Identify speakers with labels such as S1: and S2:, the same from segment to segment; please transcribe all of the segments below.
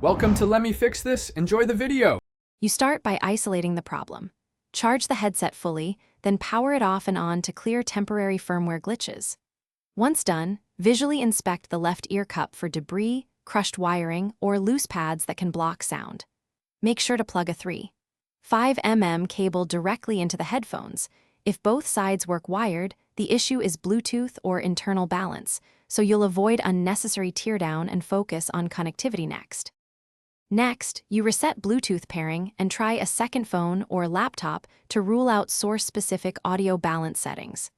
S1: Welcome to Let Me Fix This. Enjoy the video.
S2: You start by isolating the problem. Charge the headset fully, then power it off and on to clear temporary firmware glitches. Once done, visually inspect the left ear cup for debris, crushed wiring, or loose pads that can block sound. Make sure to plug a 3.5 mm cable directly into the headphones. If both sides work wired, the issue is Bluetooth or internal balance, so you'll avoid unnecessary teardown and focus on connectivity next. Next, you reset Bluetooth pairing and try a second phone or laptop to rule out source-specific audio balance settings.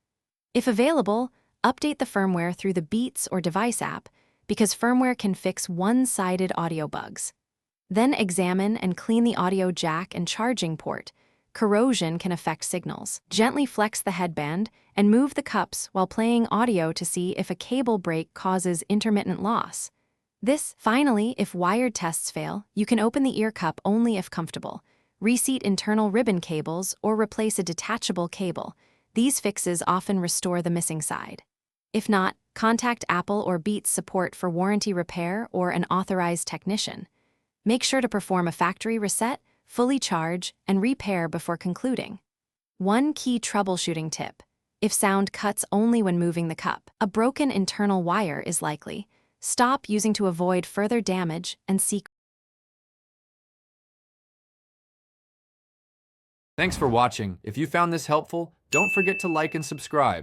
S2: If available, update the firmware through the Beats or Device app, because firmware can fix one-sided audio bugs. Then examine and clean the audio jack and charging port. Corrosion can affect signals. Gently flex the headband and move the cups while playing audio to see if a cable break causes intermittent loss. Finally, if wired tests fail, you can open the ear cup only if comfortable. Reseat internal ribbon cables or replace a detachable cable. These fixes often restore the missing side. If not, contact Apple or Beats support for warranty repair or an authorized technician. Make sure to perform a factory reset, fully charge, and repair before concluding. One key troubleshooting tip: if sound cuts only when moving the cup, a broken internal wire is likely. Stop using to avoid further damage and seek.
S1: Thanks for watching. If you found this helpful, don't forget to like and subscribe.